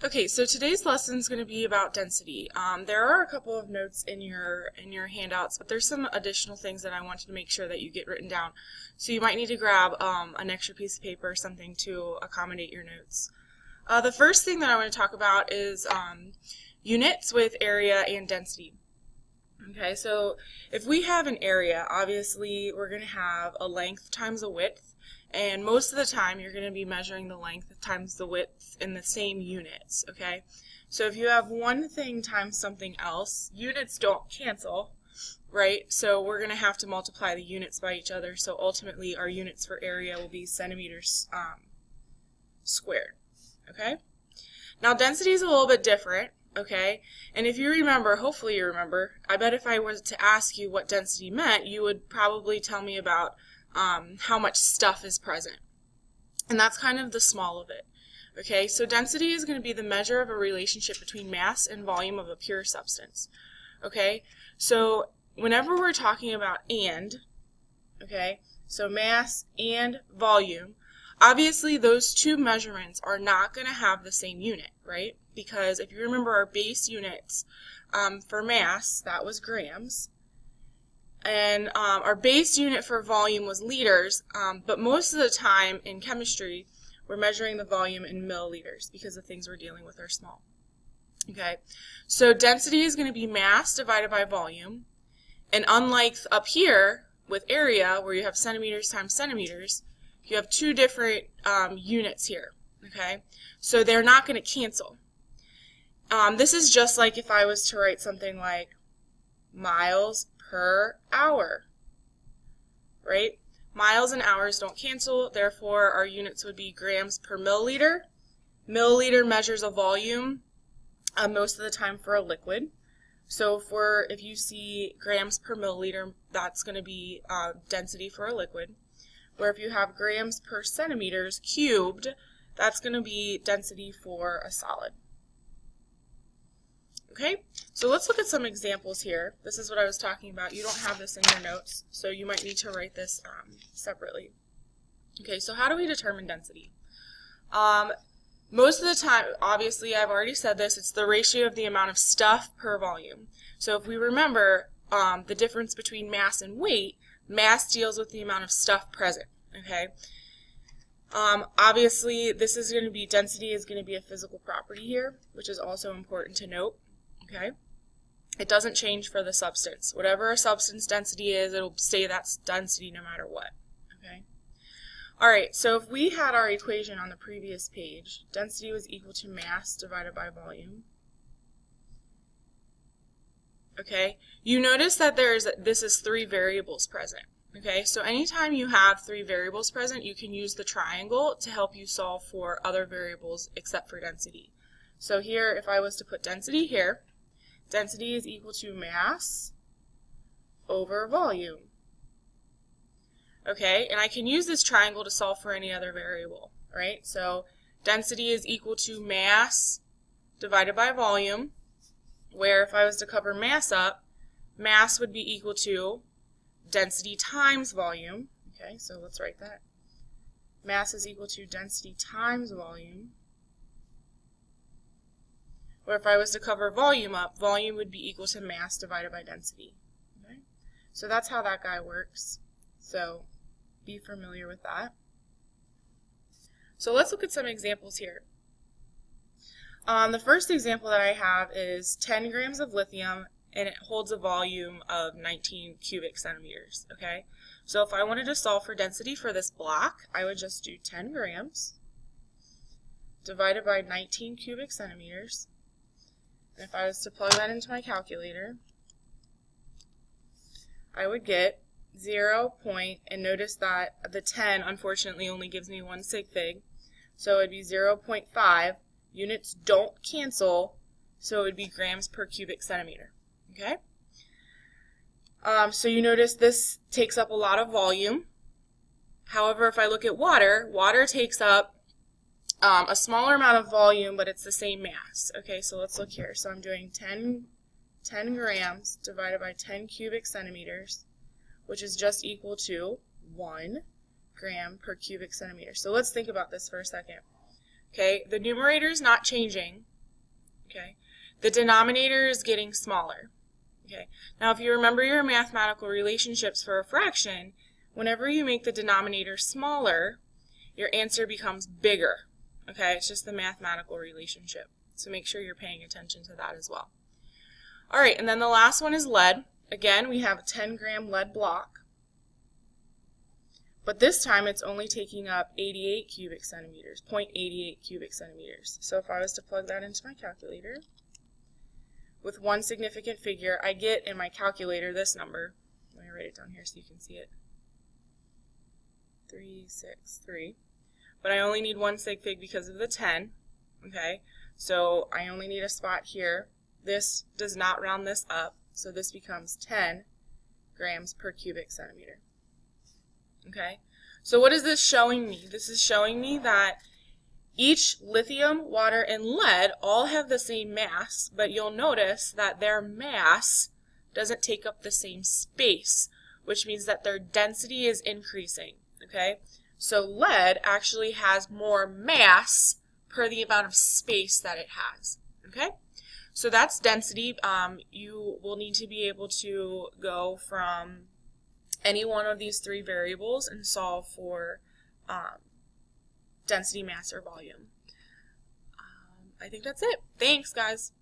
Okay, so today's lesson is going to be about density. There are a couple of notes in your handouts, but there's some additional things that I wanted to make sure that you get written down. So you might need to grab an extra piece of paper or something to accommodate your notes. The first thing that I want to talk about is units with area and density. Okay, so if we have an area, obviously we're going to have a length times a width, and most of the time you're going to be measuring the length times the width in the same units, okay? So if you have one thing times something else, units don't cancel, right? So we're going to have to multiply the units by each other, so ultimately our units for area will be centimeters squared, okay? Now density is a little bit different. Okay, and if you remember, hopefully you remember, I bet if I was to ask you what density meant, you would probably tell me about how much stuff is present. And that's kind of the small of it. Okay, so density is going to be the measure of a relationship between mass and volume of a pure substance. Okay, so whenever we're talking about okay, so mass and volume, obviously those two measurements are not going to have the same unit, right? Because if you remember our base units for mass, that was grams, and our base unit for volume was liters, but most of the time in chemistry we're measuring the volume in milliliters because the things we're dealing with are small. Okay, so density is going to be mass divided by volume, and unlike up here with area where you have centimeters times centimeters, you have two different units here, okay? So they're not going to cancel. This is just like if I was to write something like miles per hour, right? Miles and hours don't cancel, therefore our units would be grams per milliliter. Milliliter measures a volume most of the time for a liquid. So if you see grams per milliliter, that's going to be density for a liquid. Where if you have grams per centimeters cubed, that's going to be density for a solid. Okay, so let's look at some examples here. This is what I was talking about. You don't have this in your notes, so you might need to write this separately. Okay, so how do we determine density? Most of the time, obviously, I've already said this, it's the ratio of the amount of stuff per volume. So if we remember the difference between mass and weight, mass deals with the amount of stuff present, okay? Obviously, this is going to be, density is going to be a physical property here, which is also important to note, okay? It doesn't change for the substance. Whatever a substance density is, it'll stay that density no matter what, okay? Alright, so if we had our equation on the previous page, density was equal to mass divided by volume. Okay, you notice that this is three variables present. Okay, so anytime you have three variables present, you can use the triangle to help you solve for other variables except for density. So here, if I was to put density here, density is equal to mass over volume. Okay, and I can use this triangle to solve for any other variable, right? So density is equal to mass divided by volume, where if I was to cover mass up, mass would be equal to density times volume. Okay, so let's write that. Mass is equal to density times volume. Where if I was to cover volume up, volume would be equal to mass divided by density. Okay? So that's how that guy works. So be familiar with that. So let's look at some examples here. The first example that I have is 10 grams of lithium, and it holds a volume of 19 cubic centimeters, okay? So if I wanted to solve for density for this block, I would just do 10 grams divided by 19 cubic centimeters. And if I was to plug that into my calculator, I would get 0. And notice that the 10 unfortunately only gives me one sig fig, so it would be 0.5. Units don't cancel, so it would be grams per cubic centimeter. Okay? So you notice this takes up a lot of volume. However, if I look at water, water takes up a smaller amount of volume, but it's the same mass. Okay, so let's look here. So I'm doing 10 grams divided by 10 cubic centimeters, which is just equal to 1 gram per cubic centimeter. So let's think about this for a second. Okay, the numerator is not changing, Okay. The denominator is getting smaller. Okay. Now, if you remember your mathematical relationships for a fraction, whenever you make the denominator smaller, your answer becomes bigger. Okay. It's just the mathematical relationship. So make sure you're paying attention to that as well. All right. And then the last one is lead. Again, we have a 10-gram lead block. But this time it's only taking up 88 cubic centimeters, 0.88 cubic centimeters. So if I was to plug that into my calculator, with one significant figure, I get in my calculator this number. Let me write it down here so you can see it. 363. But I only need one sig fig because of the 10. Okay, so I only need a spot here. This does not round this up, so this becomes 10 grams per cubic centimeter. Okay, so what is this showing me? This is showing me that each lithium, water, and lead all have the same mass, but you'll notice that their mass doesn't take up the same space, which means that their density is increasing. Okay, so lead actually has more mass per the amount of space that it has. Okay, so that's density. You will need to be able to go from any one of these three variables and solve for density, mass, or volume. I think that's it. Thanks, guys.